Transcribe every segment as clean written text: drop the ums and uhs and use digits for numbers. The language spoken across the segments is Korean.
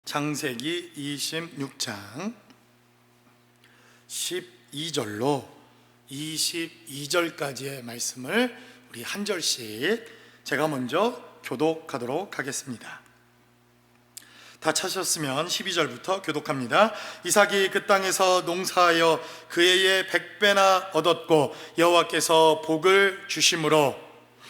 창세기 26장 12절로 22절까지의 말씀을 우리 한 절씩 제가 먼저 교독하도록 하겠습니다. 다 찾으셨으면 12절부터 교독합니다. 이삭이 그 땅에서 농사하여 그 해에 100배나 얻었고 여호와께서 복을 주심으로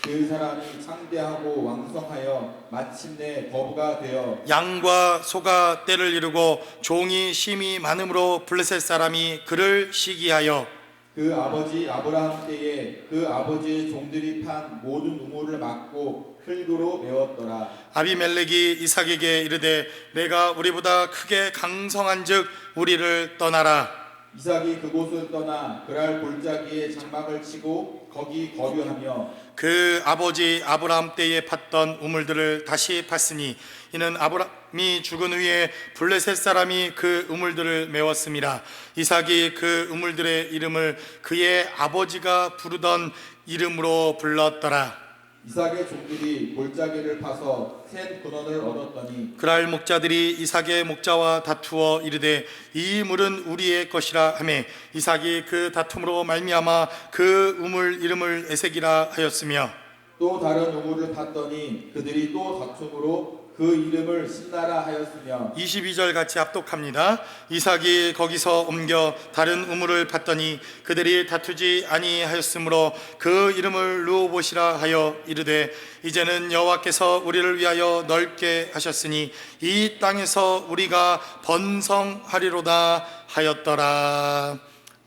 그 사람이 창대하고 왕성하여 마침내 거부가 되어 양과 소가 떼를 이루고 종이 심이 많음으로 블레셋 사람이 그를 시기하여 그 아버지 아브라함 때에 그 아버지의 종들이 판 모든 우물을 막고 흙으로 메웠더라. 아비멜렉이 이삭에게 이르되 내가 우리보다 크게 강성한즉 우리를 떠나라. 이삭이 그곳을 떠나 그랄 골짜기에 장막을 치고 거기 거류하며 그 아버지 아브라함 때에 팠던 우물들을 다시 팠으니 이는 아브라함이 죽은 후에 블레셋 사람이 그 우물들을 메웠음이라. 이삭이 그 우물들의 이름을 그의 아버지가 부르던 이름으로 불렀더라. 이삭의 종들이 골짜기를 파서 샘 근원을 얻었더니 그랄 목자들이 이삭의 목자와 다투어 이르되 이 물은 우리의 것이라 하며 이삭이 그 다툼으로 말미암아 그 우물 이름을 에색이라 하였으며 또 다른 우물을 팠더니 그들이 또 다툼으로 그 이름을 신나라 하였으며 22절 같이 합독합니다. 이삭이 거기서 옮겨 다른 우물을 팠더니 그들이 다투지 아니하였으므로 그 이름을 르호봇이라 하여 이르되 이제는 여호와께서 우리를 위하여 넓게 하셨으니 이 땅에서 우리가 번성하리로다 하였더라.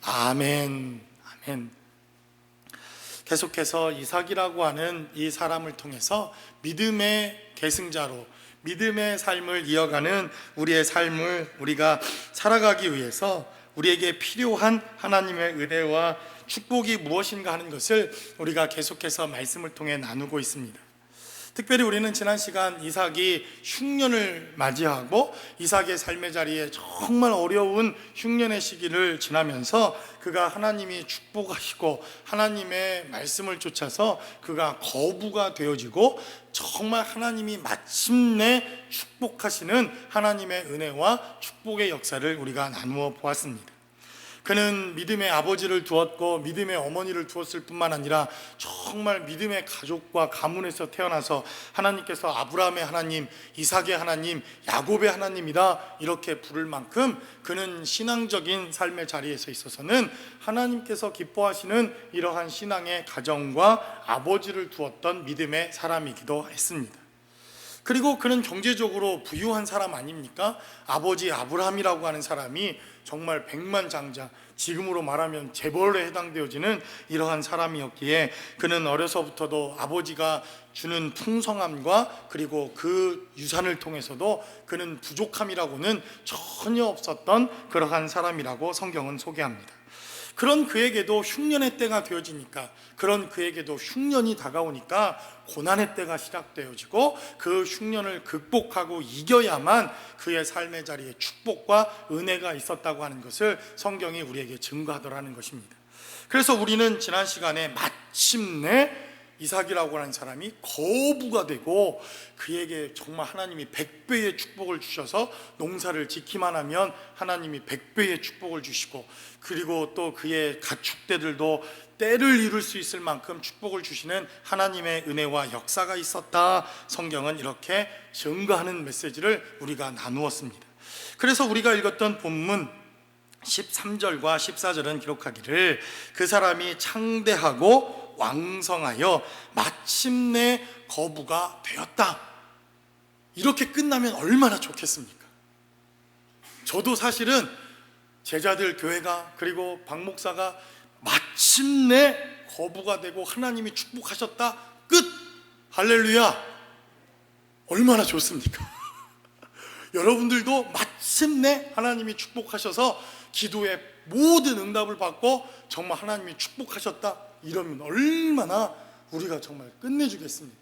아멘. 아멘. 계속해서 이삭이라고 하는 이 사람을 통해서 믿음의 계승자로 믿음의 삶을 이어가는 우리의 삶을 우리가 살아가기 위해서 우리에게 필요한 하나님의 은혜와 축복이 무엇인가 하는 것을 우리가 계속해서 말씀을 통해 나누고 있습니다. 특별히 우리는 지난 시간 이삭이 흉년을 맞이하고 이삭의 삶의 자리에 정말 어려운 흉년의 시기를 지나면서 그가 하나님이 축복하시고 하나님의 말씀을 쫓아서 그가 거부가 되어지고 정말 하나님이 마침내 축복하시는 하나님의 은혜와 축복의 역사를 우리가 나누어 보았습니다. 그는 믿음의 아버지를 두었고 믿음의 어머니를 두었을 뿐만 아니라 정말 믿음의 가족과 가문에서 태어나서 하나님께서 아브라함의 하나님, 이삭의 하나님, 야곱의 하나님이다 이렇게 부를 만큼 그는 신앙적인 삶의 자리에서 있어서는 하나님께서 기뻐하시는 이러한 신앙의 가정과 아버지를 두었던 믿음의 사람이기도 했습니다. 그리고 그는 경제적으로 부유한 사람 아닙니까? 아버지 아브라함이라고 하는 사람이 정말 백만장자, 지금으로 말하면 재벌에 해당되어지는 이러한 사람이었기에 그는 어려서부터도 아버지가 주는 풍성함과 그리고 그 유산을 통해서도 그는 부족함이라고는 전혀 없었던 그러한 사람이라고 성경은 소개합니다. 그런 그에게도 흉년의 때가 되어지니까, 그런 그에게도 흉년이 다가오니까 고난의 때가 시작되어지고 그 흉년을 극복하고 이겨야만 그의 삶의 자리에 축복과 은혜가 있었다고 하는 것을 성경이 우리에게 증거하더라는 것입니다. 그래서 우리는 지난 시간에 마침내 이삭이라고 하는 사람이 거부가 되고 그에게 정말 하나님이 100배의 축복을 주셔서 농사를 짓기만 하면 하나님이 100배의 축복을 주시고 그리고 또 그의 가축대들도 때를 이룰 수 있을 만큼 축복을 주시는 하나님의 은혜와 역사가 있었다. 성경은 이렇게 증거하는 메시지를 우리가 나누었습니다. 그래서 우리가 읽었던 본문 13절과 14절은 기록하기를 그 사람이 창대하고 왕성하여 마침내 거부가 되었다. 이렇게 끝나면 얼마나 좋겠습니까? 저도 사실은 제자들 교회가 그리고 박 목사가 마침내 거부가 되고 하나님이 축복하셨다. 끝! 할렐루야! 얼마나 좋습니까? 여러분들도 마침내 하나님이 축복하셔서 기도의 모든 응답을 받고 정말 하나님이 축복하셨다. 이러면 얼마나 우리가 정말 끝내주겠습니까?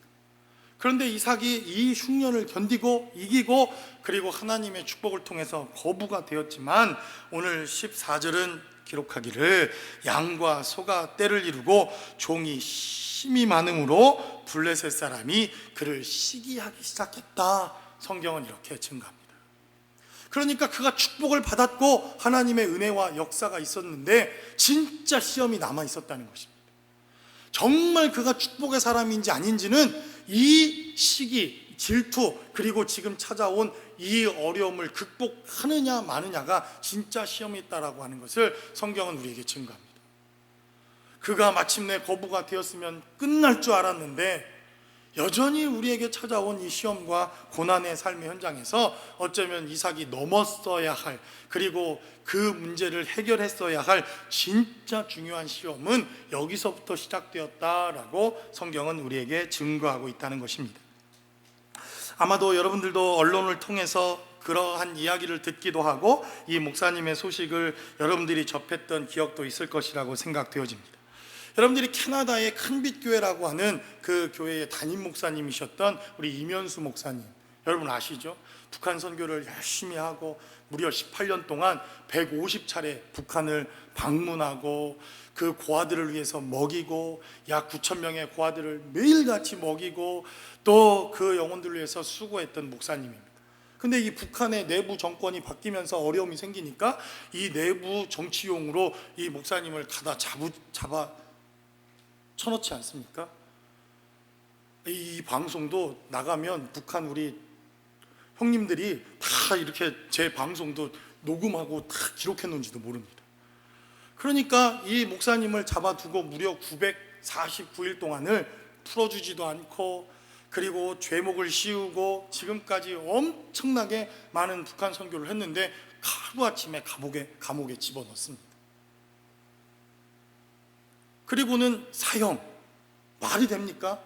그런데 이삭이 이 흉년을 견디고 이기고 그리고 하나님의 축복을 통해서 거부가 되었지만 오늘 14절은 기록하기를 양과 소가 떼를 이루고 종이 심이 많음으로 블레셋 사람이 그를 시기하기 시작했다. 성경은 이렇게 증가합니다. 그러니까 그가 축복을 받았고 하나님의 은혜와 역사가 있었는데 진짜 시험이 남아 있었다는 것입니다. 정말 그가 축복의 사람인지 아닌지는 이 시기, 질투, 그리고 지금 찾아온 이 어려움을 극복하느냐 마느냐가 진짜 시험이 있다라고 하는 것을 성경은 우리에게 증거합니다. 그가 마침내 거부가 되었으면 끝날 줄 알았는데 여전히 우리에게 찾아온 이 시험과 고난의 삶의 현장에서 어쩌면 이삭이 넘었어야 할, 그리고 그 문제를 해결했어야 할 진짜 중요한 시험은 여기서부터 시작되었다라고 성경은 우리에게 증거하고 있다는 것입니다. 아마도 여러분들도 언론을 통해서 그러한 이야기를 듣기도 하고 이 목사님의 소식을 여러분들이 접했던 기억도 있을 것이라고 생각되어집니다. 여러분들이 캐나다의 큰빛교회라고 하는 그 교회의 담임 목사님이셨던 우리 이면수 목사님, 여러분 아시죠? 북한 선교를 열심히 하고 무려 18년 동안 150차례 북한을 방문하고 그 고아들을 위해서 먹이고 약 9천 명의 고아들을 매일같이 먹이고 또 그 영혼들을 위해서 수고했던 목사님입니다. 근데 이 북한의 내부 정권이 바뀌면서 어려움이 생기니까 이 내부 정치용으로 이 목사님을 가다 잡아 쳐놓지 않습니까? 이 방송도 나가면 북한 우리 형님들이 다 이렇게 제 방송도 녹음하고 다 기록해 놓은지도 모릅니다. 그러니까 이 목사님을 잡아두고 무려 949일 동안을 풀어주지도 않고, 그리고 죄목을 씌우고 지금까지 엄청나게 많은 북한 선교를 했는데 하루아침에 감옥에 집어넣습니다. 그리고는 사형, 말이 됩니까?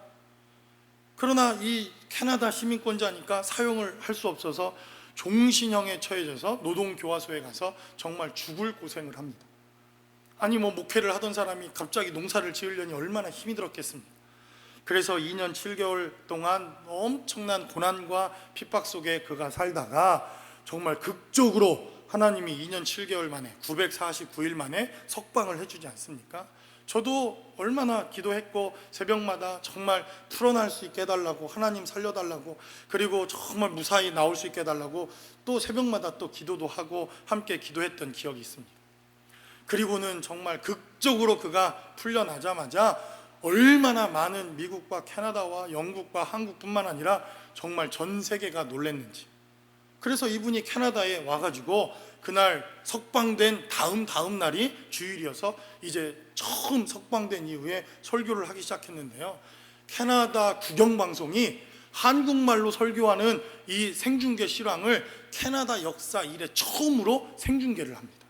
그러나 이 캐나다 시민권자니까 사형을 할 수 없어서 종신형에 처해져서 노동교화소에 가서 정말 죽을 고생을 합니다. 아니 목회를 하던 사람이 갑자기 농사를 지으려니 얼마나 힘이 들었겠습니까? 그래서 2년 7개월 동안 엄청난 고난과 핍박 속에 그가 살다가 정말 극적으로 하나님이 2년 7개월 만에 949일 만에 석방을 해주지 않습니까? 저도 얼마나 기도했고 새벽마다 정말 풀어날 수 있게 해달라고, 하나님 살려달라고, 그리고 정말 무사히 나올 수 있게 해달라고 또 새벽마다 또 기도도 하고 함께 기도했던 기억이 있습니다. 그리고는 정말 극적으로 그가 풀려나자마자 얼마나 많은 미국과 캐나다와 영국과 한국뿐만 아니라 정말 전 세계가 놀랐는지. 그래서 이분이 캐나다에 와가지고 그날 석방된 다음 날이 주일이어서 이제 처음 석방된 이후에 설교를 하기 시작했는데요, 캐나다 국영방송이 한국말로 설교하는 이 생중계 실황을 캐나다 역사 이래 처음으로 생중계를 합니다.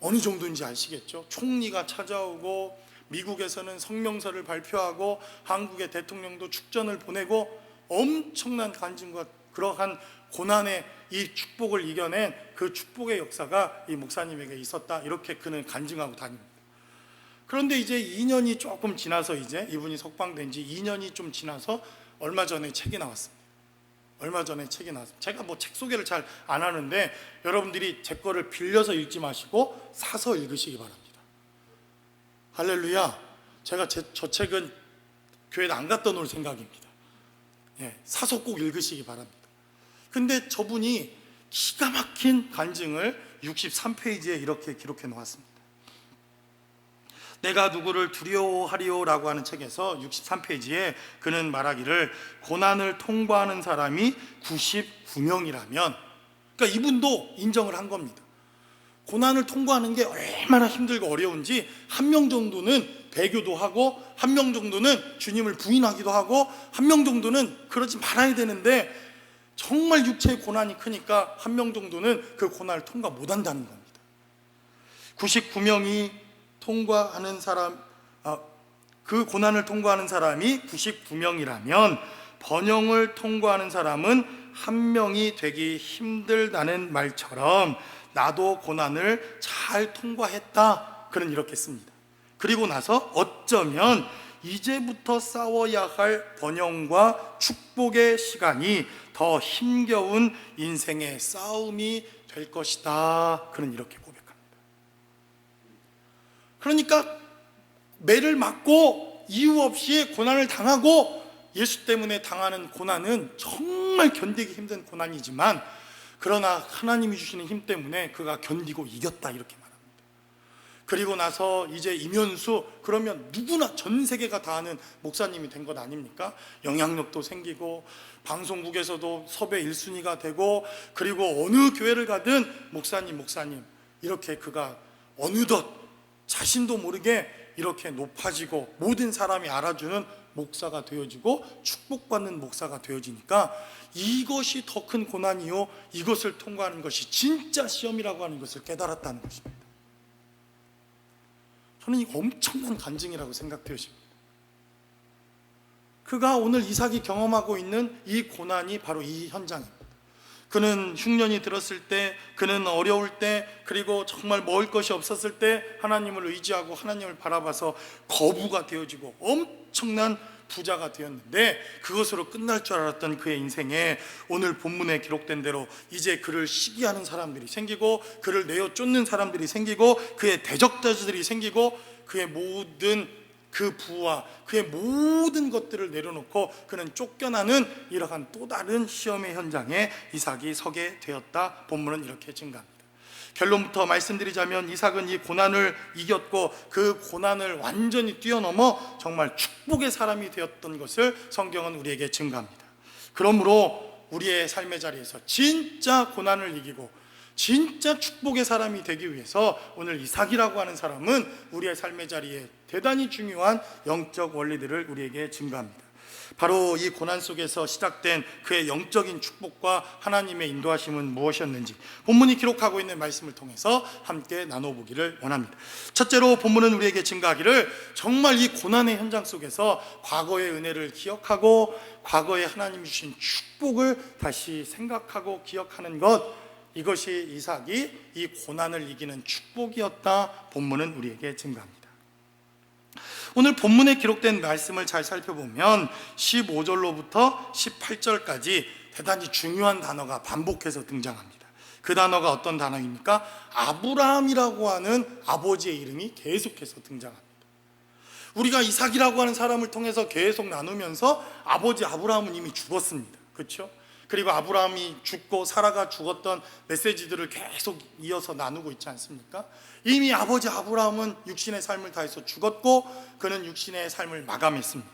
어느 정도인지 아시겠죠? 총리가 찾아오고 미국에서는 성명서를 발표하고 한국의 대통령도 축전을 보내고 엄청난 간증과 그러한 고난의 이 축복을 이겨낸 그 축복의 역사가 이 목사님에게 있었다, 이렇게 그는 간증하고 다닙니다. 그런데 이제 2년이 조금 지나서, 이제 이분이 석방된 지 2년이 좀 지나서 얼마 전에 책이 나왔습니다. 제가 책 소개를 잘 안 하는데 여러분들이 제 거를 빌려서 읽지 마시고 사서 읽으시기 바랍니다. 할렐루야. 제가 저 책은 교회에 안 갖다 놓을 생각입니다. 사서 꼭 읽으시기 바랍니다. 근데 저분이 기가 막힌 간증을 63페이지에 이렇게 기록해 놓았습니다. 내가 누구를 두려워하리오라고 하는 책에서 63페이지에 그는 말하기를, 고난을 통과하는 사람이 99명이라면, 그러니까 이분도 인정을 한 겁니다. 고난을 통과하는 게 얼마나 힘들고 어려운지, 한 명 정도는 배교도 하고, 한 명 정도는 주님을 부인하기도 하고, 한 명 정도는 그러지 말아야 되는데 정말 육체의 고난이 크니까 한 명 정도는 그 고난을 통과 못한다는 겁니다. 99명이 통과하는 사람, 그 고난을 통과하는 사람이 99명이라면 번영을 통과하는 사람은 한 명이 되기 힘들다는 말처럼 나도 고난을 잘 통과했다, 그는 이렇게 씁니다. 그리고 나서 어쩌면 이제부터 싸워야 할 번영과 축복의 시간이 더 힘겨운 인생의 싸움이 될 것이다, 그는 이렇게 고백합니다. 그러니까 매를 맞고 이유 없이 고난을 당하고 예수 때문에 당하는 고난은 정말 견디기 힘든 고난이지만, 그러나 하나님이 주시는 힘 때문에 그가 견디고 이겼다, 이렇게 말합니다. 그리고 나서 이제 이면수, 그러면 누구나 전 세계가 다 아는 목사님이 된 것 아닙니까? 영향력도 생기고 방송국에서도 섭외 1순위가 되고, 그리고 어느 교회를 가든 목사님 이렇게 그가 어느덧 자신도 모르게 이렇게 높아지고 모든 사람이 알아주는 목사가 되어지고 축복받는 목사가 되어지니까 이것이 더 큰 고난이요, 이것을 통과하는 것이 진짜 시험이라고 하는 것을 깨달았다는 것입니다. 저는 이거 엄청난 간증이라고 생각되어집니다. 그가 오늘 이삭이 경험하고 있는 이 고난이 바로 이 현장입니다. 그는 흉년이 들었을 때, 그는 어려울 때, 그리고 정말 먹을 것이 없었을 때 하나님을 의지하고 하나님을 바라봐서 거부가 되어지고 엄청난 부자가 되었는데, 그것으로 끝날 줄 알았던 그의 인생에 오늘 본문에 기록된 대로 이제 그를 시기하는 사람들이 생기고, 그를 내어 쫓는 사람들이 생기고, 그의 대적자들이 생기고, 그의 모든 그 부와 그의 모든 것들을 내려놓고 그는 쫓겨나는 이러한 또 다른 시험의 현장에 이삭이 서게 되었다. 본문은 이렇게 증가합니다. 결론부터 말씀드리자면 이삭은 이 고난을 이겼고 그 고난을 완전히 뛰어넘어 정말 축복의 사람이 되었던 것을 성경은 우리에게 증가합니다. 그러므로 우리의 삶의 자리에서 진짜 고난을 이기고 진짜 축복의 사람이 되기 위해서 오늘 이삭이라고 하는 사람은 우리의 삶의 자리에 대단히 중요한 영적 원리들을 우리에게 증가합니다. 바로 이 고난 속에서 시작된 그의 영적인 축복과 하나님의 인도하심은 무엇이었는지 본문이 기록하고 있는 말씀을 통해서 함께 나눠보기를 원합니다. 첫째로 본문은 우리에게 증가하기를 정말 이 고난의 현장 속에서 과거의 은혜를 기억하고 과거에 하나님이 주신 축복을 다시 생각하고 기억하는 것, 이것이 이삭이 이 고난을 이기는 축복이었다. 본문은 우리에게 증가합니다. 오늘 본문에 기록된 말씀을 잘 살펴보면 15절로부터 18절까지 대단히 중요한 단어가 반복해서 등장합니다. 그 단어가 어떤 단어입니까? 아브라함이라고 하는 아버지의 이름이 계속해서 등장합니다. 우리가 이삭이라고 하는 사람을 통해서 계속 나누면서 아버지 아브라함은 이미 죽었습니다. 그렇죠? 그리고 아브라함이 죽고 사라가 죽었던 메시지들을 계속 이어서 나누고 있지 않습니까? 이미 아버지 아브라함은 육신의 삶을 다해서 죽었고 그는 육신의 삶을 마감했습니다.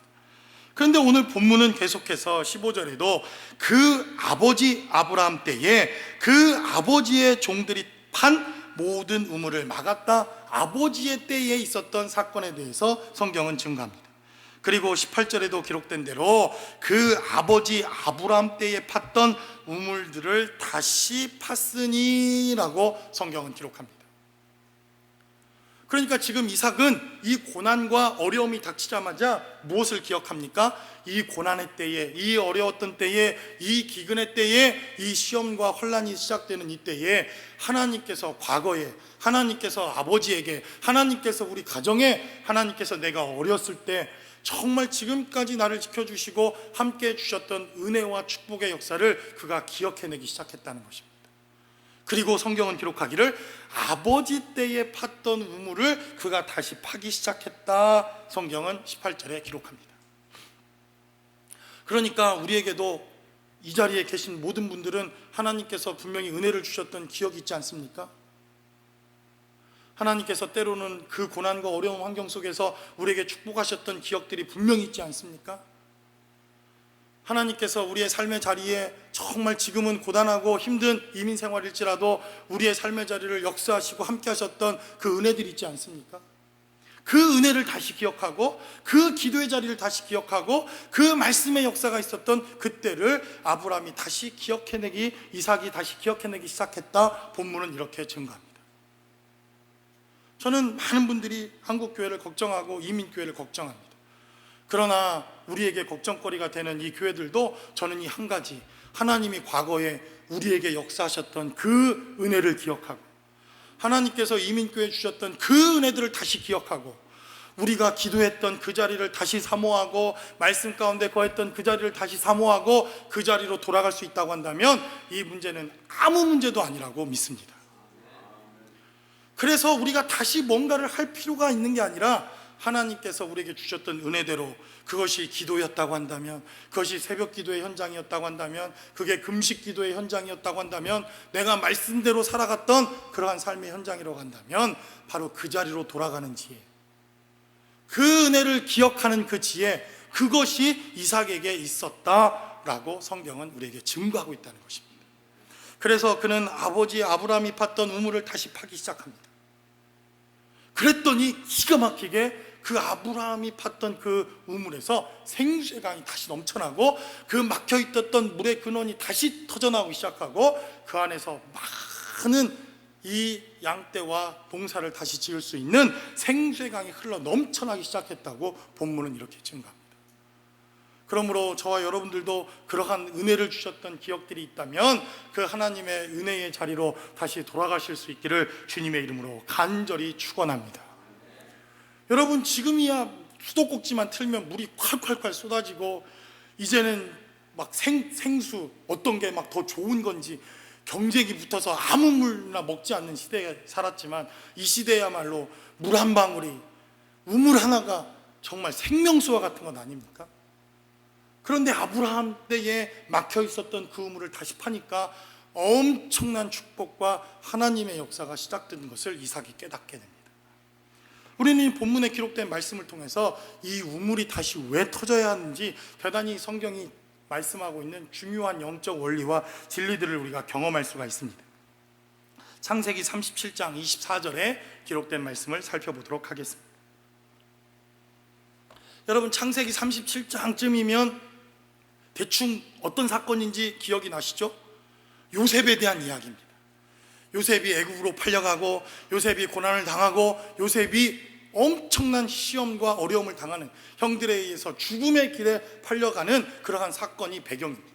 그런데 오늘 본문은 계속해서 15절에도 그 아버지 아브라함 때에 그 아버지의 종들이 판 모든 우물을 막았다. 아버지의 때에 있었던 사건에 대해서 성경은 증가합니다. 그리고 18절에도 기록된 대로 그 아버지 아브라함 때에 팠던 우물들을 다시 팠으니라고 성경은 기록합니다. 그러니까 지금 이삭은 이 고난과 어려움이 닥치자마자 무엇을 기억합니까? 이 고난의 때에, 이 어려웠던 때에, 이 기근의 때에, 이 시험과 혼란이 시작되는 이 때에 하나님께서 과거에, 하나님께서 아버지에게, 하나님께서 우리 가정에, 하나님께서 내가 어렸을 때 정말 지금까지 나를 지켜주시고 함께 해주셨던 은혜와 축복의 역사를 그가 기억해내기 시작했다는 것입니다. 그리고 성경은 기록하기를 아버지 때에 팠던 우물을 그가 다시 파기 시작했다. 성경은 18절에 기록합니다. 그러니까 우리에게도 이 자리에 계신 모든 분들은 하나님께서 분명히 은혜를 주셨던 기억이 있지 않습니까? 하나님께서 때로는 그 고난과 어려운 환경 속에서 우리에게 축복하셨던 기억들이 분명히 있지 않습니까? 하나님께서 우리의 삶의 자리에 정말 지금은 고단하고 힘든 이민 생활일지라도 우리의 삶의 자리를 역사하시고 함께 하셨던 그 은혜들이 있지 않습니까? 그 은혜를 다시 기억하고 그 기도의 자리를 다시 기억하고 그 말씀의 역사가 있었던 그때를 아브라함이 다시 기억해내기, 이삭이 다시 기억해내기 시작했다. 본문은 이렇게 증가합니다. 저는 많은 분들이 한국교회를 걱정하고 이민교회를 걱정합니다. 그러나 우리에게 걱정거리가 되는 이 교회들도 저는 이 한 가지, 하나님이 과거에 우리에게 역사하셨던 그 은혜를 기억하고 하나님께서 이민교회에 주셨던 그 은혜들을 다시 기억하고 우리가 기도했던 그 자리를 다시 사모하고 말씀 가운데 거했던 그 자리를 다시 사모하고 그 자리로 돌아갈 수 있다고 한다면 이 문제는 아무 문제도 아니라고 믿습니다. 그래서 우리가 다시 뭔가를 할 필요가 있는 게 아니라 하나님께서 우리에게 주셨던 은혜대로 그것이 기도였다고 한다면, 그것이 새벽 기도의 현장이었다고 한다면, 그게 금식 기도의 현장이었다고 한다면, 내가 말씀대로 살아갔던 그러한 삶의 현장이라고 한다면 바로 그 자리로 돌아가는 지혜, 그 은혜를 기억하는 그 지혜, 그것이 이삭에게 있었다라고 성경은 우리에게 증거하고 있다는 것입니다. 그래서 그는 아버지 아브라함이 팠던 우물을 다시 파기 시작합니다. 그랬더니 기가 막히게 그 아브라함이 팠던 그 우물에서 생수의 강이 다시 넘쳐나고, 그 막혀있던 물의 근원이 다시 터져나오기 시작하고, 그 안에서 많은 이 양떼와 농사를 다시 지을 수 있는 생수의 강이 흘러 넘쳐나기 시작했다고 본문은 이렇게 증거합니다. 그러므로 저와 여러분들도 그러한 은혜를 주셨던 기억들이 있다면 그 하나님의 은혜의 자리로 다시 돌아가실 수 있기를 주님의 이름으로 간절히 축원합니다. 여러분, 지금이야 수도꼭지만 틀면 물이 콸콸콸 쏟아지고, 이제는 막 생수 어떤 게 막 더 좋은 건지 경쟁이 붙어서 아무 물이나 먹지 않는 시대에 살았지만, 이 시대야말로 물 한 방울이, 우물 하나가 정말 생명수와 같은 건 아닙니까? 그런데 아브라함 때에 막혀 있었던 그 우물을 다시 파니까 엄청난 축복과 하나님의 역사가 시작된 것을 이삭이 깨닫게 됩니다. 우리는 이 본문에 기록된 말씀을 통해서 이 우물이 다시 왜 터져야 하는지 대단히 성경이 말씀하고 있는 중요한 영적 원리와 진리들을 우리가 경험할 수가 있습니다. 창세기 37장 24절에 기록된 말씀을 살펴보도록 하겠습니다. 여러분, 창세기 37장쯤이면 대충 어떤 사건인지 기억이 나시죠? 요셉에 대한 이야기입니다. 요셉이 애굽으로 팔려가고, 요셉이 고난을 당하고, 요셉이 엄청난 시험과 어려움을 당하는, 형들에 의해서 죽음의 길에 팔려가는 그러한 사건이 배경입니다.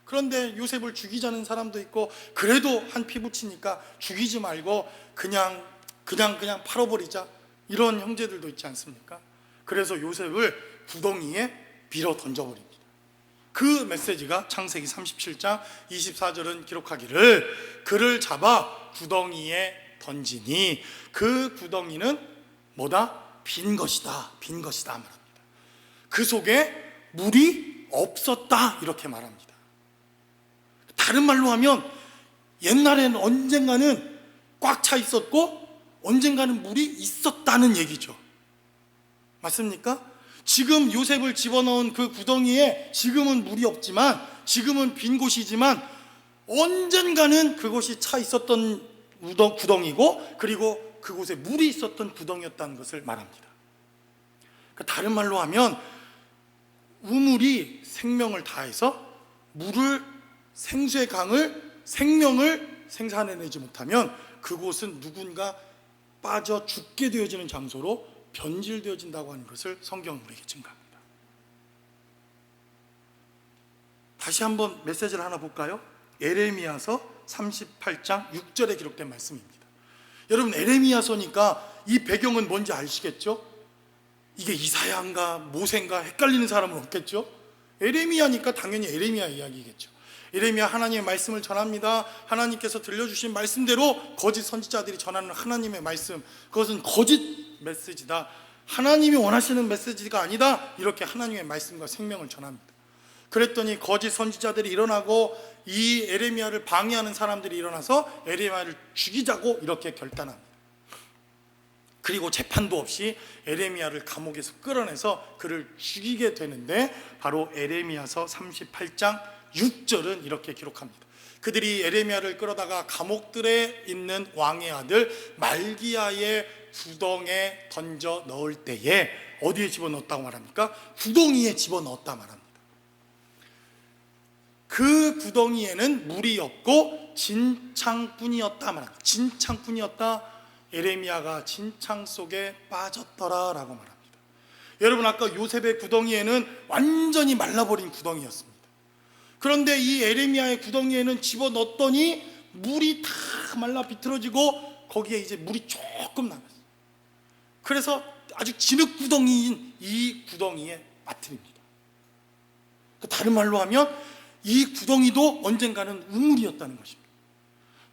그런데 요셉을 죽이자는 사람도 있고, 그래도 한 피 붙이니까 죽이지 말고 그냥 팔아버리자, 이런 형제들도 있지 않습니까? 그래서 요셉을 구덩이에 밀어 던져버립니다. 그 메시지가 창세기 37장 24절은 기록하기를, 그를 잡아 구덩이에 던지니 그 구덩이는 뭐다? 빈 것이다, 빈 것이다 말합니다. 그 속에 물이 없었다, 이렇게 말합니다. 다른 말로 하면 옛날에는 언젠가는 꽉 차 있었고 언젠가는 물이 있었다는 얘기죠. 맞습니까? 지금 요셉을 집어넣은 그 구덩이에 지금은 물이 없지만, 지금은 빈 곳이지만, 언젠가는 그곳이 차 있었던 구덩이고, 그리고 그곳에 물이 있었던 구덩이였다는 것을 말합니다. 그러니까 다른 말로 하면 우물이 생명을 다해서 물을, 생수의 강을, 생명을 생산해내지 못하면 그곳은 누군가 빠져 죽게 되어지는 장소로 변질되어진다고 하는 것을 성경은 우리에게 증거합니다. 다시 한번 메시지를 하나 볼까요? 에레미야서 38장 6절에 기록된 말씀입니다. 여러분, 에레미야서니까 이 배경은 뭔지 아시겠죠? 이게 이사야인가 모세인가 헷갈리는 사람은 없겠죠? 에레미야니까 당연히 에레미야 이야기겠죠. 에레미야 하나님의 말씀을 전합니다. 하나님께서 들려주신 말씀대로 거짓 선지자들이 전하는 하나님의 말씀, 그것은 거짓 메시지다, 하나님이 원하시는 메시지가 아니다, 이렇게 하나님의 말씀과 생명을 전합니다. 그랬더니 거짓 선지자들이 일어나고 이 에레미야를 방해하는 사람들이 일어나서 에레미야를 죽이자고 이렇게 결단합니다. 그리고 재판도 없이 에레미야를 감옥에서 끌어내서 그를 죽이게 되는데, 바로 에레미야서 38장 6절은 이렇게 기록합니다. 그들이 에레미야를 끌어다가 감옥들에 있는 왕의 아들 말기야의 구덩이에 던져 넣을 때에 어디에 집어넣었다고 말합니까? 구덩이에 집어넣었다 말합니다. 그 구덩이에는 물이 없고 진창뿐이었다 말합니다. 진창뿐이었다, 에레미야가 진창 속에 빠졌더라 라고 말합니다. 여러분, 아까 요셉의 구덩이에는 완전히 말라버린 구덩이였습니다. 그런데 이 에레미야의 구덩이에는 집어넣었더니 물이 다 말라 비틀어지고 거기에 이제 물이 조금 남았어요. 그래서 아주 진흙구덩이인 이 구덩이에 빠뜨립니다. 다른 말로 하면 이 구덩이도 언젠가는 우물이었다는 것입니다.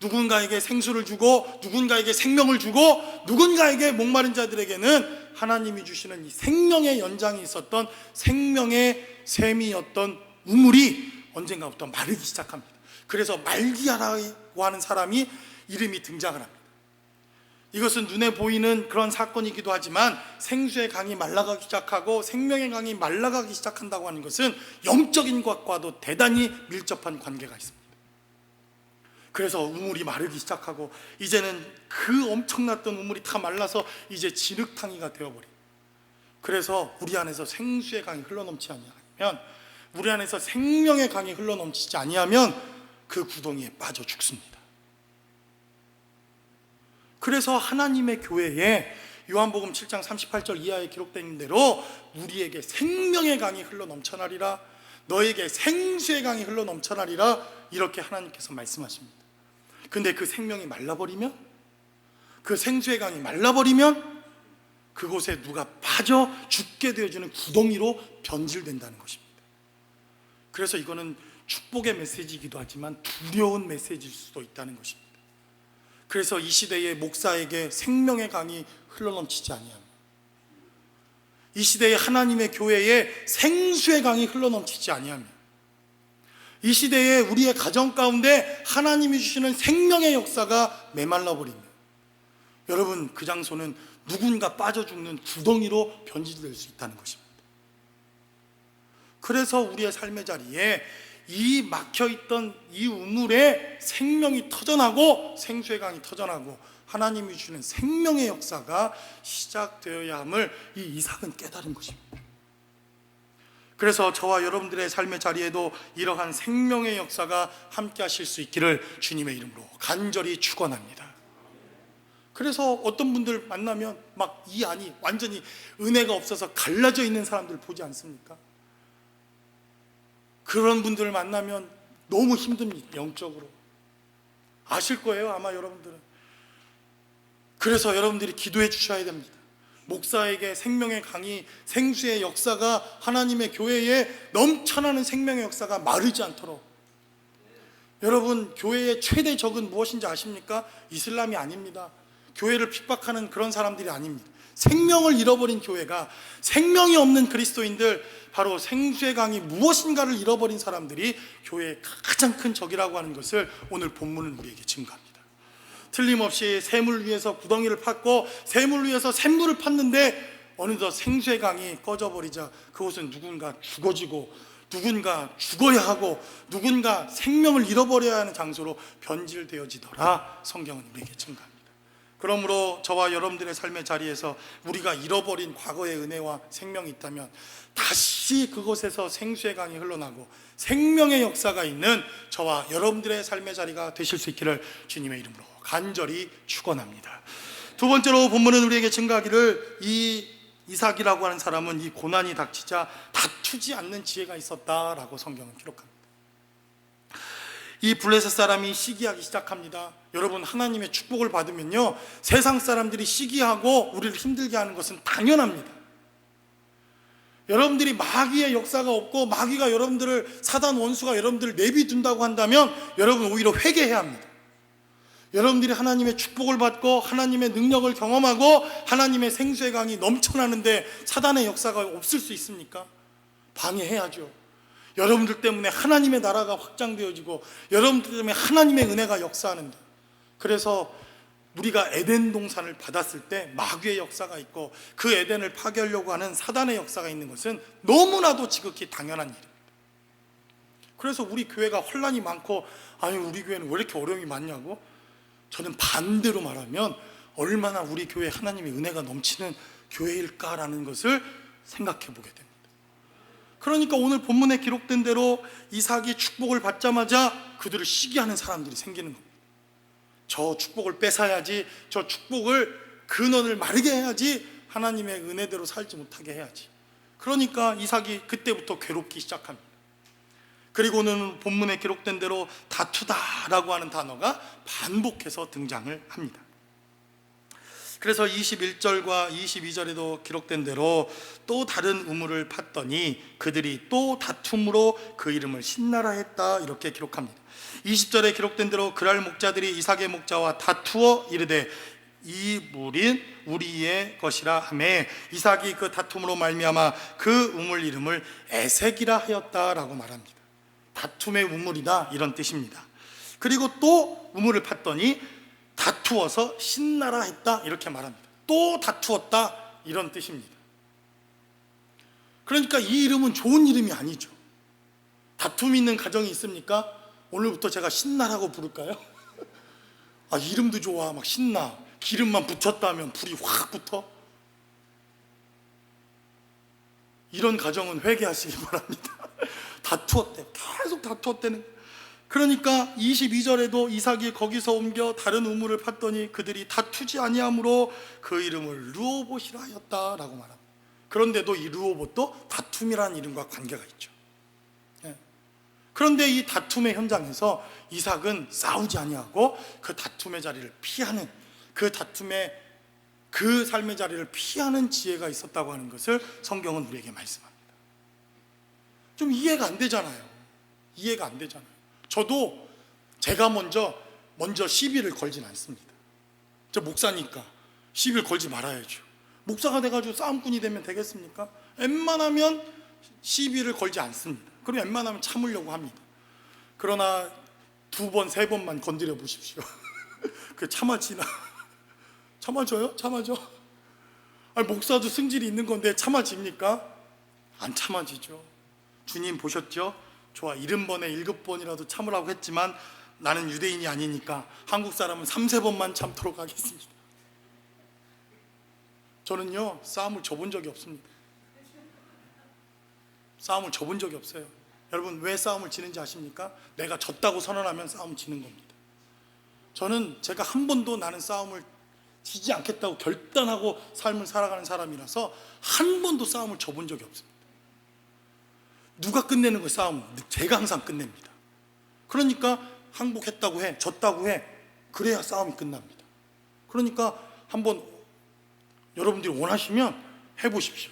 누군가에게 생수를 주고 누군가에게 생명을 주고 누군가에게 목마른 자들에게는 하나님이 주시는 이 생명의 연장이 있었던 생명의 샘이었던 우물이 언젠가부터 마르기 시작합니다. 그래서 말기야라고 하는 사람이 이름이 등장을 합니다. 이것은 눈에 보이는 그런 사건이기도 하지만 생수의 강이 말라가기 시작하고 생명의 강이 말라가기 시작한다고 하는 것은 영적인 것과도 대단히 밀접한 관계가 있습니다. 그래서 우물이 마르기 시작하고 이제는 그 엄청났던 우물이 다 말라서 이제 진흙탕이가 되어버립니다. 그래서 우리 안에서 생수의 강이 흘러넘치지 아니하면, 우리 안에서 생명의 강이 흘러넘치지 아니하면 그 구덩이에 빠져 죽습니다. 그래서 하나님의 교회에 요한복음 7장 38절 이하에 기록된 대로 우리에게 생명의 강이 흘러넘쳐나리라, 너에게 생수의 강이 흘러넘쳐나리라, 이렇게 하나님께서 말씀하십니다. 근데 그 생명이 말라버리면, 그 생수의 강이 말라버리면 그곳에 누가 빠져 죽게 되어주는 구덩이로 변질된다는 것입니다. 그래서 이거는 축복의 메시지이기도 하지만 두려운 메시지일 수도 있다는 것입니다. 그래서 이 시대의 목사에게 생명의 강이 흘러넘치지 아니하며, 이 시대의 하나님의 교회에 생수의 강이 흘러넘치지 아니하며, 이 시대에 우리의 가정 가운데 하나님이 주시는 생명의 역사가 메말라버리며, 여러분 그 장소는 누군가 빠져 죽는 구덩이로 변질될 수 있다는 것입니다. 그래서 우리의 삶의 자리에 이 막혀있던 이 우물에 생명이 터져나고 생수의 강이 터져나고 하나님이 주는 생명의 역사가 시작되어야 함을 이 이삭은 깨달은 것입니다. 그래서 저와 여러분들의 삶의 자리에도 이러한 생명의 역사가 함께 하실 수 있기를 주님의 이름으로 간절히 축원합니다. 그래서 어떤 분들 만나면 막 이 안이 완전히 은혜가 없어서 갈라져 있는 사람들 보지 않습니까? 그런 분들을 만나면 너무 힘듭니다. 영적으로 아실 거예요, 아마 여러분들은. 그래서 여러분들이 기도해 주셔야 됩니다. 목사에게 생명의 강이, 생수의 역사가 하나님의 교회에 넘쳐나는 생명의 역사가 마르지 않도록. 여러분, 교회의 최대 적은 무엇인지 아십니까? 이슬람이 아닙니다. 교회를 핍박하는 그런 사람들이 아닙니다. 생명을 잃어버린 교회가, 생명이 없는 그리스도인들, 바로 생수의 강이 무엇인가를 잃어버린 사람들이 교회의 가장 큰 적이라고 하는 것을 오늘 본문은 우리에게 증거합니다. 틀림없이 샘을 위해서 구덩이를 팠고 샘을 위해서 샘물을 팠는데 어느덧 생수의 강이 꺼져버리자 그곳은 누군가 죽어지고 누군가 죽어야 하고 누군가 생명을 잃어버려야 하는 장소로 변질되어지더라, 성경은 우리에게 증거합니다. 그러므로 저와 여러분들의 삶의 자리에서 우리가 잃어버린 과거의 은혜와 생명이 있다면 다시 그곳에서 생수의 강이 흘러나고 생명의 역사가 있는 저와 여러분들의 삶의 자리가 되실 수 있기를 주님의 이름으로 간절히 축원합니다. 두 번째로 본문은 우리에게 증거하기를 이 이삭이라고 하는 사람은 이 고난이 닥치자 다투지 않는 지혜가 있었다라고 성경은 기록합니다. 이 블레셋 사람이 시기하기 시작합니다. 여러분, 하나님의 축복을 받으면요, 세상 사람들이 시기하고 우리를 힘들게 하는 것은 당연합니다. 여러분들이 마귀의 역사가 없고 마귀가 여러분들을, 사단 원수가 여러분들을 내비둔다고 한다면 여러분 오히려 회개해야 합니다. 여러분들이 하나님의 축복을 받고 하나님의 능력을 경험하고 하나님의 생수의 강이 넘쳐나는데 사단의 역사가 없을 수 있습니까? 방해해야죠. 여러분들 때문에 하나님의 나라가 확장되어지고 여러분들 때문에 하나님의 은혜가 역사하는데, 그래서 우리가 에덴 동산을 받았을 때 마귀의 역사가 있고 그 에덴을 파괴하려고 하는 사단의 역사가 있는 것은 너무나도 지극히 당연한 일입니다. 그래서 우리 교회가 혼란이 많고, 아니 우리 교회는 왜 이렇게 어려움이 많냐고, 저는 반대로 말하면 얼마나 우리 교회에 하나님의 은혜가 넘치는 교회일까라는 것을 생각해 보게 됩니다. 그러니까 오늘 본문에 기록된 대로 이삭이 축복을 받자마자 그들을 시기하는 사람들이 생기는 겁니다. 저 축복을 뺏어야지, 저 축복을 근원을 마르게 해야지, 하나님의 은혜대로 살지 못하게 해야지. 그러니까 이삭이 그때부터 괴롭기 시작합니다. 그리고는 본문에 기록된 대로 다투다라고 하는 단어가 반복해서 등장을 합니다. 그래서 21절과 22절에도 기록된 대로 또 다른 우물을 팠더니 그들이 또 다툼으로 그 이름을 신나라 했다, 이렇게 기록합니다. 20절에 기록된 대로 그랄 목자들이 이삭의 목자와 다투어 이르되 이 물인 우리의 것이라 하매 이삭이 그 다툼으로 말미암아 그 우물 이름을 에색이라 하였다라고 말합니다. 다툼의 우물이다, 이런 뜻입니다. 그리고 또 우물을 팠더니 다투어서 신나라 했다, 이렇게 말합니다. 또 다투었다, 이런 뜻입니다. 그러니까 이 이름은 좋은 이름이 아니죠. 다툼이 있는 가정이 있습니까? 오늘부터 제가 신나라고 부를까요? 아, 이름도 좋아, 막 신나. 기름만 붙였다면 불이 확 붙어. 이런 가정은 회개하시기 바랍니다. 다투었대, 계속 다투었대는. 그러니까 22절에도 이삭이 거기서 옮겨 다른 우물을 팠더니 그들이 다투지 아니하므로 그 이름을 르호봇이라 하였다라고 말합니다. 그런데도 이 르호봇도 다툼이라는 이름과 관계가 있죠. 그런데 이 다툼의 현장에서 이삭은 싸우지 아니하고 그 다툼의 자리를 피하는, 그 다툼의 그 삶의 자리를 피하는 지혜가 있었다고 하는 것을 성경은 우리에게 말씀합니다. 좀 이해가 안 되잖아요. 이해가 안 되잖아요. 저도 제가 먼저 시비를 걸진 않습니다. 저 목사니까 시비를 걸지 말아야죠. 목사가 돼가지고 싸움꾼이 되면 되겠습니까? 웬만하면 시비를 걸지 않습니다. 그럼 웬만하면 참으려고 합니다. 그러나 2번, 3번만 건드려 보십시오. 그 참아지나? 참아줘요? 참아줘? 아니, 목사도 승질이 있는 건데 참아집니까? 안 참아지죠. 주님 보셨죠? 좋아, 70번에 7번이라도 참으라고 했지만 나는 유대인이 아니니까 한국 사람은 3-4번만 참도록 하겠습니다. 저는요, 싸움을 져본 적이 없습니다. 싸움을 져본 적이 없어요. 여러분, 왜 싸움을 지는지 아십니까? 내가 졌다고 선언하면 싸움 지는 겁니다. 저는 제가 한 번도 나는 싸움을 지지 않겠다고 결단하고 삶을 살아가는 사람이라서 한 번도 싸움을 져본 적이 없습니다. 누가 끝내는 거예요? 싸움? 제가 항상 끝냅니다. 그러니까 항복했다고 해, 졌다고 해, 그래야 싸움이 끝납니다. 그러니까 한번 여러분들이 원하시면 해보십시오.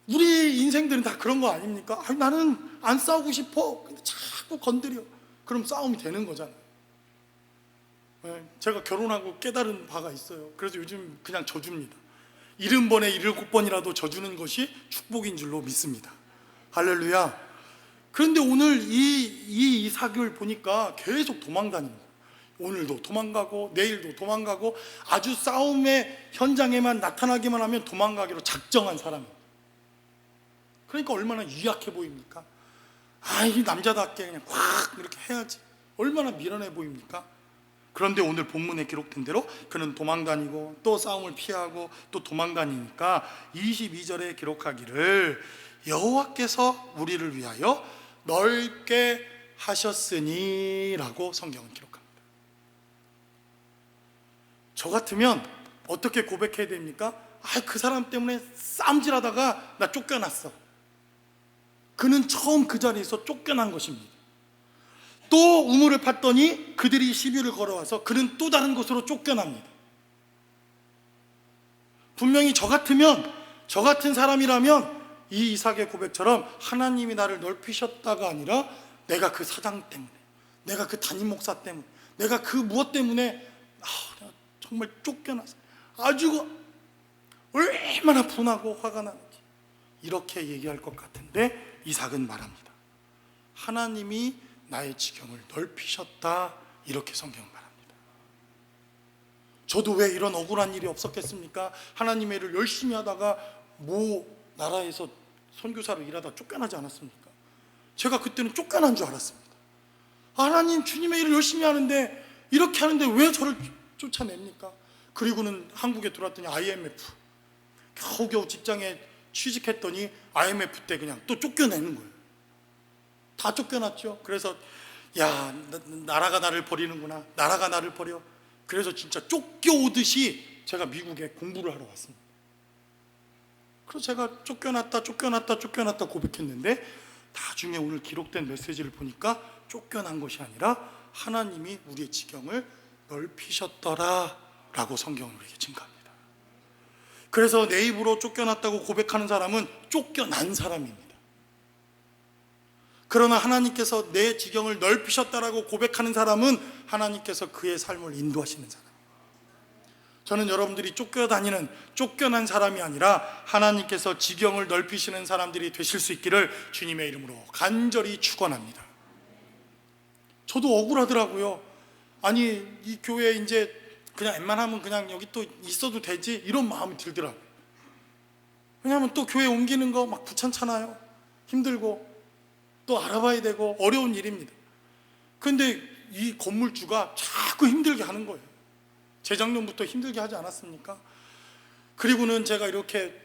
우리 인생들은 다 그런 거 아닙니까? 아니, 나는 안 싸우고 싶어, 근데 자꾸 건드려. 그럼 싸움이 되는 거잖아요. 제가 결혼하고 깨달은 바가 있어요. 그래서 요즘 그냥 져줍니다. 70번에 7번이라도 져주는 것이 축복인 줄로 믿습니다. 할렐루야. 그런데 오늘 이 이삭을 보니까 계속 도망다닙니다. 오늘도 도망가고 내일도 도망가고 아주 싸움의 현장에만 나타나기만 하면 도망가기로 작정한 사람입니다. 그러니까 얼마나 유약해 보입니까? 아, 이 남자답게 그냥 꽉 이렇게 해야지. 얼마나 미련해 보입니까? 그런데 오늘 본문에 기록된 대로 그는 도망다니고 또 싸움을 피하고 또 도망다니니까 22절에 기록하기를 여호와께서 우리를 위하여 넓게 하셨으니 라고 성경은 기록합니다. 저 같으면 어떻게 고백해야 됩니까? 아, 그 사람 때문에 싸움질하다가 나 쫓겨났어. 그는 처음 그 자리에서 쫓겨난 것입니다. 또 우물을 팠더니 그들이 시비를 걸어와서 그는 또 다른 곳으로 쫓겨납니다. 분명히 저 같은 사람이라면 이 이삭의 고백처럼 하나님이 나를 넓히셨다가 아니라 내가 그 사장 때문에, 내가 그 담임 목사 때문에, 내가 그 무엇 때문에 정말 쫓겨나서 아주 얼마나 분하고 화가 나는지 이렇게 얘기할 것 같은데 이삭은 말합니다. 하나님이 나의 지경을 넓히셨다, 이렇게 성경은 말합니다. 저도 왜 이런 억울한 일이 없었겠습니까? 하나님의 일을 열심히 하다가 모 나라에서 선교사로 일하다 쫓겨나지 않았습니까? 제가 그때는 쫓겨난 줄 알았습니다. 하나님, 주님의 일을 열심히 하는데 이렇게 하는데 왜 저를 쫓아냅니까? 그리고는 한국에 들어왔더니 IMF 겨우겨우 직장에 취직했더니 IMF 때 그냥 또 쫓겨내는 거예요. 다 쫓겨났죠. 그래서 야, 나라가 나를 버리는구나, 나라가 나를 버려. 그래서 진짜 쫓겨오듯이 제가 미국에 공부를 하러 왔습니다. 그래서 제가 쫓겨났다 고백했는데 나중에 오늘 기록된 메시지를 보니까 쫓겨난 것이 아니라 하나님이 우리의 지경을 넓히셨더라 라고 성경은 우리에게 증가합니다. 그래서 내 입으로 쫓겨났다고 고백하는 사람은 쫓겨난 사람입니다. 그러나 하나님께서 내 지경을 넓히셨다라고 고백하는 사람은 하나님께서 그의 삶을 인도하시는 사람입니다. 저는 여러분들이 쫓겨다니는 쫓겨난 사람이 아니라 하나님께서 지경을 넓히시는 사람들이 되실 수 있기를 주님의 이름으로 간절히 축원합니다. 저도 억울하더라고요. 아니 이 교회에 이제 그냥 웬만하면 그냥 여기 또 있어도 되지 이런 마음이 들더라고요. 왜냐하면 또 교회 옮기는 거 막 귀찮잖아요. 힘들고 또 알아봐야 되고 어려운 일입니다. 그런데 이 건물주가 자꾸 힘들게 하는 거예요. 재작년부터 힘들게 하지 않았습니까? 그리고는 제가 이렇게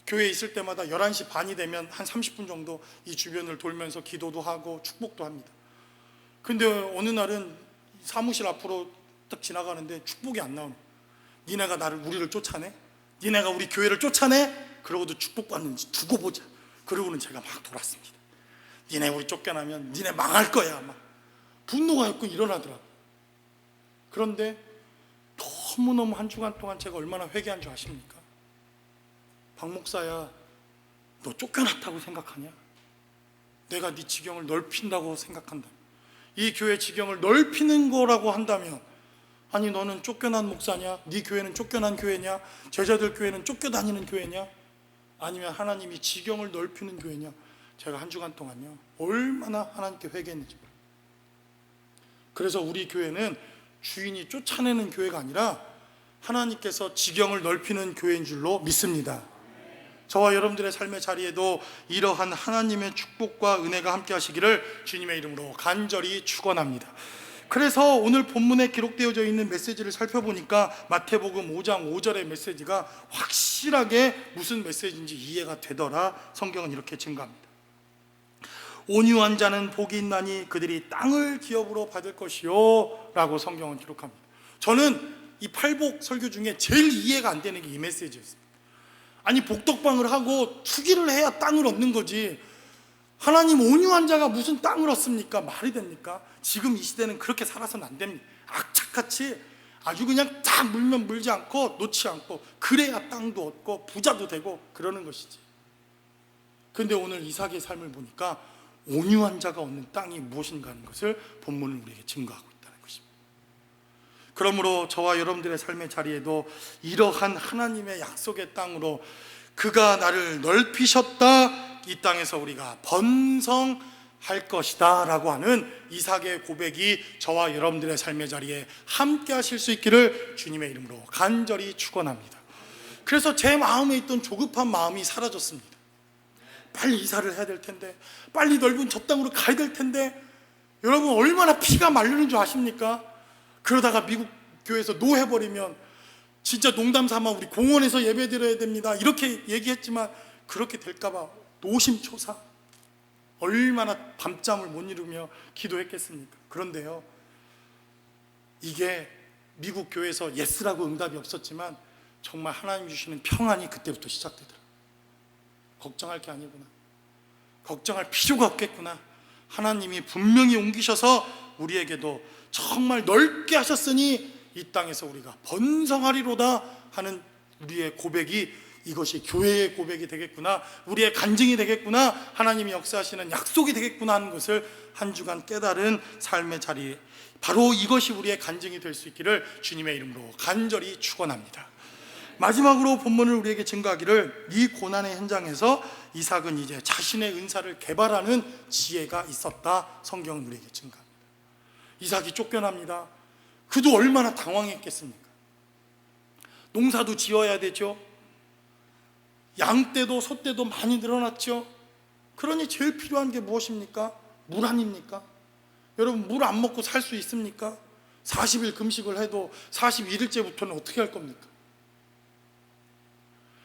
교회에 있을 때마다 11시 반이 되면 한 30분 정도 이 주변을 돌면서 기도도 하고 축복도 합니다. 근데 어느 날은 사무실 앞으로 딱 지나가는데 축복이 안 나오네. 니네가 우리를 쫓아내? 니네가 우리 교회를 쫓아내? 그러고도 축복받는지 두고 보자. 그러고는 제가 막 돌았습니다. 니네 우리 쫓겨나면 니네 망할 거야. 막 분노가 있고 일어나더라고요. 그런데 너무너무 한 주간 동안 제가 얼마나 회개한 줄 아십니까? 박 목사야, 너 쫓겨났다고 생각하냐? 내가 네 지경을 넓힌다고 생각한다. 이 교회 지경을 넓히는 거라고 한다면, 아니 너는 쫓겨난 목사냐? 네 교회는 쫓겨난 교회냐? 제자들 교회는 쫓겨다니는 교회냐? 아니면 하나님이 지경을 넓히는 교회냐? 제가 한 주간 동안요 얼마나 하나님께 회개했는지. 그래서 우리 교회는 주인이 쫓아내는 교회가 아니라 하나님께서 지경을 넓히는 교회인 줄로 믿습니다. 저와 여러분들의 삶의 자리에도 이러한 하나님의 축복과 은혜가 함께 하시기를 주님의 이름으로 간절히 축원합니다. 그래서 오늘 본문에 기록되어져 있는 메시지를 살펴보니까 마태복음 5장 5절의 메시지가 확실하게 무슨 메시지인지 이해가 되더라. 성경은 이렇게 증가합니다. 온유한 자는 복이 있나니 그들이 땅을 기업으로 받을 것이요 라고 성경은 기록합니다. 저는 이 팔복 설교 중에 제일 이해가 안 되는 게 이 메시지였습니다. 아니 복덕방을 하고 투기를 해야 땅을 얻는 거지, 하나님 온유한 자가 무슨 땅을 얻습니까? 말이 됩니까? 지금 이 시대는 그렇게 살아서는 안 됩니다. 악착같이 아주 그냥 딱 물면 물지 않고 놓지 않고 그래야 땅도 얻고 부자도 되고 그러는 것이지. 그런데 오늘 이삭의 삶을 보니까 온유한 자가 얻는 땅이 무엇인가 하는 것을 본문은 우리에게 증거하고 있다는 것입니다. 그러므로 저와 여러분들의 삶의 자리에도 이러한 하나님의 약속의 땅으로 그가 나를 넓히셨다, 이 땅에서 우리가 번성할 것이다 라고 하는 이삭의 고백이 저와 여러분들의 삶의 자리에 함께 하실 수 있기를 주님의 이름으로 간절히 축원합니다. 그래서 제 마음에 있던 조급한 마음이 사라졌습니다. 빨리 이사를 해야 될 텐데, 빨리 넓은 저 땅으로 가야 될 텐데, 여러분 얼마나 피가 마르는 줄 아십니까? 그러다가 미국 교회에서 노해버리면 진짜 농담 삼아 우리 공원에서 예배 드려야 됩니다 이렇게 얘기했지만 그렇게 될까봐 노심초사 얼마나 밤잠을 못 이루며 기도했겠습니까? 그런데요, 이게 미국 교회에서 예스라고 응답이 없었지만 정말 하나님 주시는 평안이 그때부터 시작되더라고요. 걱정할 게 아니구나, 걱정할 필요가 없겠구나, 하나님이 분명히 옮기셔서 우리에게도 정말 넓게 하셨으니 이 땅에서 우리가 번성하리로다 하는 우리의 고백이, 이것이 교회의 고백이 되겠구나, 우리의 간증이 되겠구나, 하나님이 역사하시는 약속이 되겠구나 하는 것을 한 주간 깨달은 삶의 자리에 바로 이것이 우리의 간증이 될 수 있기를 주님의 이름으로 간절히 축원합니다. 마지막으로 본문을 우리에게 증거하기를, 이 고난의 현장에서 이삭은 이제 자신의 은사를 개발하는 지혜가 있었다, 성경은 우리에게 증거합니다. 이삭이 쫓겨납니다. 그도 얼마나 당황했겠습니까? 농사도 지어야 되죠. 양떼도 소떼도 많이 늘어났죠. 그러니 제일 필요한 게 무엇입니까? 물 아닙니까? 여러분 물 안 먹고 살 수 있습니까? 40일 금식을 해도 41일째부터는 어떻게 할 겁니까?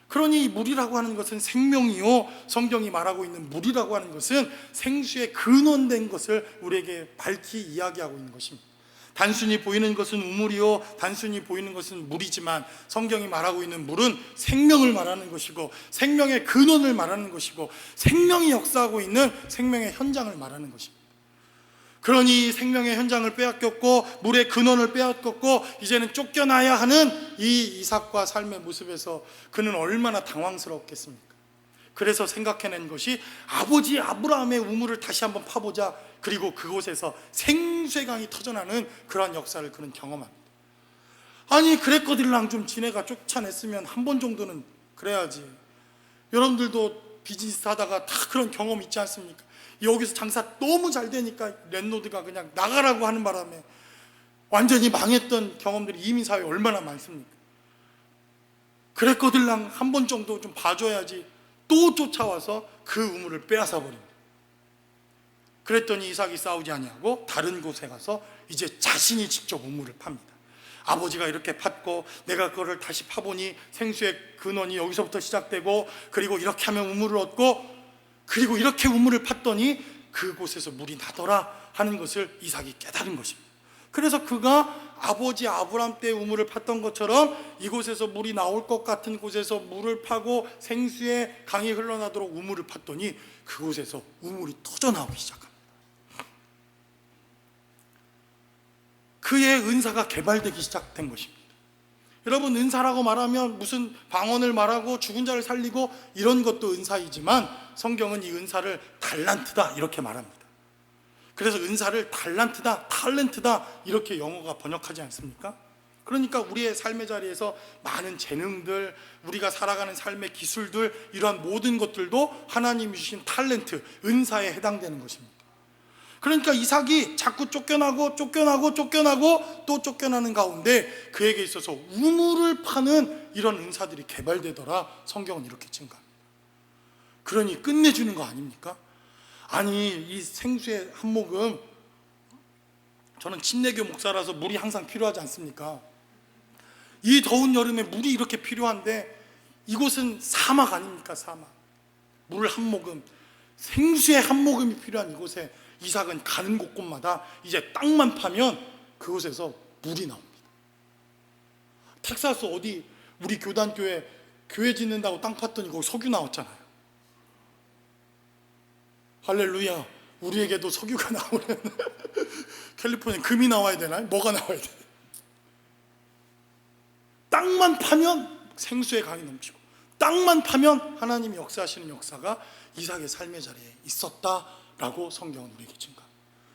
그러니 물이라고 하는 것은 생명이요, 성경이 말하고 있는 물이라고 하는 것은 생수의 근원된 것을 우리에게 밝히 이야기하고 있는 것입니다. 단순히 보이는 것은 우물이요, 단순히 보이는 것은 물이지만 성경이 말하고 있는 물은 생명을 말하는 것이고 생명의 근원을 말하는 것이고 생명이 역사하고 있는 생명의 현장을 말하는 것입니다. 그러니 생명의 현장을 빼앗겼고 물의 근원을 빼앗겼고 이제는 쫓겨나야 하는 이 이삭과 삶의 모습에서 그는 얼마나 당황스러웠겠습니까? 그래서 생각해낸 것이 아버지 아브라함의 우물을 다시 한번 파보자. 그리고 그곳에서 생수강이 터져나는 그러한 역사를 그는 경험합니다. 아니 그랬거들랑 좀 지네가 쫓아냈으면 한 번 정도는 그래야지. 여러분들도 비즈니스 하다가 다 그런 경험 있지 않습니까? 여기서 장사 너무 잘 되니까 랜로드가 그냥 나가라고 하는 바람에 완전히 망했던 경험들이 이민사회에 얼마나 많습니까? 그랬거들랑 한 번 정도 좀 봐줘야지. 또 쫓아와서 그 우물을 빼앗아 버립니다. 그랬더니 이삭이 싸우지 아니하고 다른 곳에 가서 이제 자신이 직접 우물을 팝니다. 아버지가 이렇게 팠고 내가 그거를 다시 파보니 생수의 근원이 여기서부터 시작되고 그리고 이렇게 하면 우물을 얻고 그리고 이렇게 우물을 팠더니 그곳에서 물이 나더라 하는 것을 이삭이 깨달은 것입니다. 그래서 그가 아버지 아브람 때 우물을 팠던 것처럼 이곳에서 물이 나올 것 같은 곳에서 물을 파고 생수의 강이 흘러나도록 우물을 팠더니 그곳에서 우물이 터져나오기 시작합니다. 그의 은사가 개발되기 시작된 것입니다. 여러분, 은사라고 말하면 무슨 방언을 말하고 죽은 자를 살리고 이런 것도 은사이지만 성경은 이 은사를 달란트다 이렇게 말합니다. 그래서 은사를 달란트다, 탤런트다 이렇게 영어가 번역하지 않습니까? 그러니까 우리의 삶의 자리에서 많은 재능들, 우리가 살아가는 삶의 기술들, 이러한 모든 것들도 하나님이 주신 탤런트, 은사에 해당되는 것입니다. 그러니까 이삭이 자꾸 쫓겨나고 또 쫓겨나는 가운데 그에게 있어서 우물을 파는 이런 은사들이 개발되더라. 성경은 이렇게 증가합니다. 그러니 끝내주는 거 아닙니까? 아니 이 생수의 한 모금, 저는 침례교 목사라서 물이 항상 필요하지 않습니까? 이 더운 여름에 물이 이렇게 필요한데 이곳은 사막 아닙니까? 사막. 물 한 모금, 생수의 한 모금이 필요한 이곳에 이삭은 가는 곳곳마다 이제 땅만 파면 그곳에서 물이 나옵니다. 텍사스 어디 우리 교단교회 교회 짓는다고 땅 팠더니 거기 석유 나왔잖아요. 할렐루야. 우리에게도 석유가 나오는 캘리포니아 금이 나와야 되나요? 뭐가 나와야 되나요? 땅만 파면 생수의 강이 넘치고 땅만 파면 하나님이 역사하시는 역사가 이삭의 삶의 자리에 있었다라고 성경은 우리에게 증가.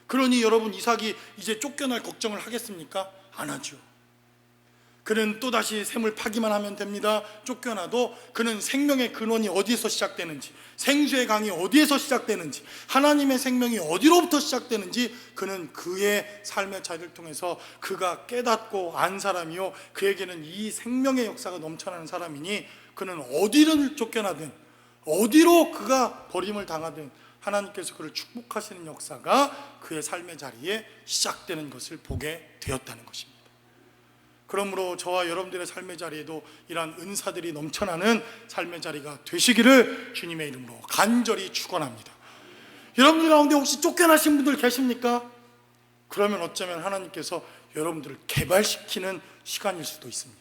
그러니 여러분, 이삭이 이제 쫓겨날 걱정을 하겠습니까? 안 하죠. 그는 또다시 샘을 파기만 하면 됩니다. 쫓겨나도 그는 생명의 근원이 어디에서 시작되는지, 생수의 강이 어디에서 시작되는지, 하나님의 생명이 어디로부터 시작되는지 그는 그의 삶의 자리를 통해서 그가 깨닫고 안 사람이요, 그에게는 이 생명의 역사가 넘쳐나는 사람이니 그는 어디를 쫓겨나든 어디로 그가 버림을 당하든 하나님께서 그를 축복하시는 역사가 그의 삶의 자리에 시작되는 것을 보게 되었다는 것입니다. 그러므로 저와 여러분들의 삶의 자리에도 이러한 은사들이 넘쳐나는 삶의 자리가 되시기를 주님의 이름으로 간절히 축원합니다. 여러분들 가운데 혹시 쫓겨나신 분들 계십니까? 그러면 어쩌면 하나님께서 여러분들을 개발시키는 시간일 수도 있습니다.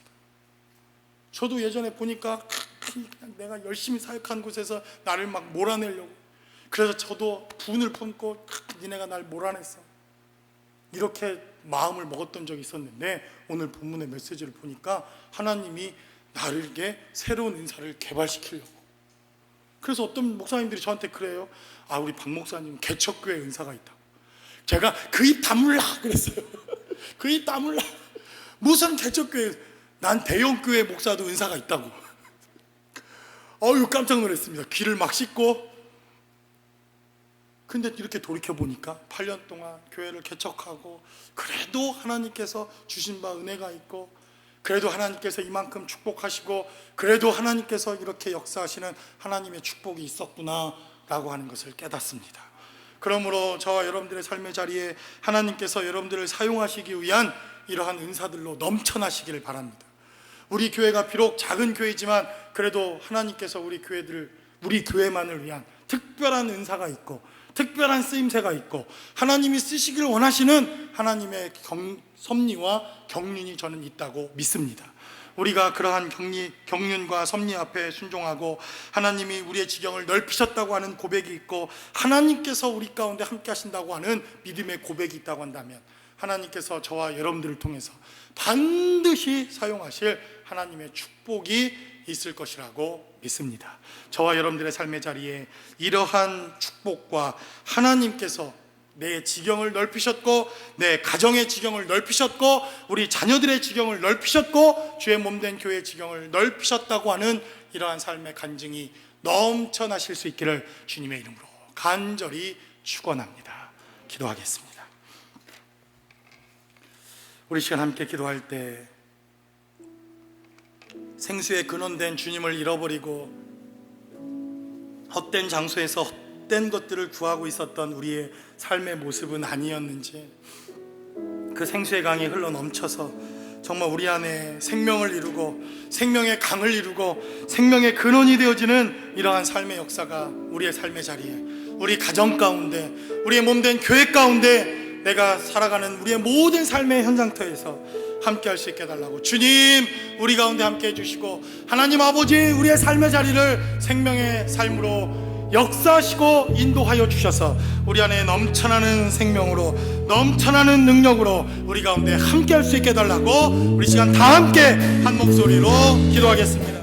저도 예전에 보니까 그냥 내가 열심히 사역한 곳에서 나를 막 몰아내려고, 그래서 저도 분을 품고 니네가 날 몰아냈어 이렇게 마음을 먹었던 적이 있었는데, 오늘 본문의 메시지를 보니까 하나님이 나에게 새로운 은사를 개발시키려고. 그래서 어떤 목사님들이 저한테 그래요. 아, 우리 박 목사님 개척교회 은사가 있다고. 제가 그 입 다물라 그랬어요. 그 입 다물라. 무슨 개척교회, 난 대형교회 목사도 은사가 있다고. 어휴, 깜짝 놀랐습니다. 귀를 막 씻고. 근데 이렇게 돌이켜보니까 8년 동안 교회를 개척하고 그래도 하나님께서 주신 바 은혜가 있고, 그래도 하나님께서 이만큼 축복하시고, 그래도 하나님께서 이렇게 역사하시는 하나님의 축복이 있었구나 라고 하는 것을 깨닫습니다. 그러므로 저와 여러분들의 삶의 자리에 하나님께서 여러분들을 사용하시기 위한 이러한 은사들로 넘쳐나시기를 바랍니다. 우리 교회가 비록 작은 교회지만 그래도 하나님께서 우리 교회만을 위한 특별한 은사가 있고 특별한 쓰임새가 있고 하나님이 쓰시길 원하시는 하나님의 섭리와 경륜이 저는 있다고 믿습니다. 우리가 그러한 경륜과 섭리 앞에 순종하고 하나님이 우리의 지경을 넓히셨다고 하는 고백이 있고 하나님께서 우리 가운데 함께 하신다고 하는 믿음의 고백이 있다고 한다면 하나님께서 저와 여러분들을 통해서 반드시 사용하실 하나님의 축복이 있을 것이라고 믿습니다. 저와 여러분들의 삶의 자리에 이러한 축복과 하나님께서 내 지경을 넓히셨고 내 가정의 지경을 넓히셨고 우리 자녀들의 지경을 넓히셨고 주의 몸된 교회의 지경을 넓히셨다고 하는 이러한 삶의 간증이 넘쳐나실 수 있기를 주님의 이름으로 간절히 축원합니다. 기도하겠습니다. 우리 시간 함께 기도할 때 생수에 근원된 주님을 잃어버리고 헛된 장소에서 헛된 것들을 구하고 있었던 우리의 삶의 모습은 아니었는지, 그 생수의 강이 흘러 넘쳐서 정말 우리 안에 생명을 이루고 생명의 강을 이루고 생명의 근원이 되어지는 이러한 삶의 역사가 우리의 삶의 자리에, 우리 가정 가운데, 우리의 몸된 교회 가운데, 내가 살아가는 우리의 모든 삶의 현장터에서 함께 할 수 있게 해달라고 주님 우리 가운데 함께 해주시고 하나님 아버지 우리의 삶의 자리를 생명의 삶으로 역사하시고 인도하여 주셔서 우리 안에 넘쳐나는 생명으로 넘쳐나는 능력으로 우리 가운데 함께 할 수 있게 해달라고 우리 시간 다 함께 한 목소리로 기도하겠습니다.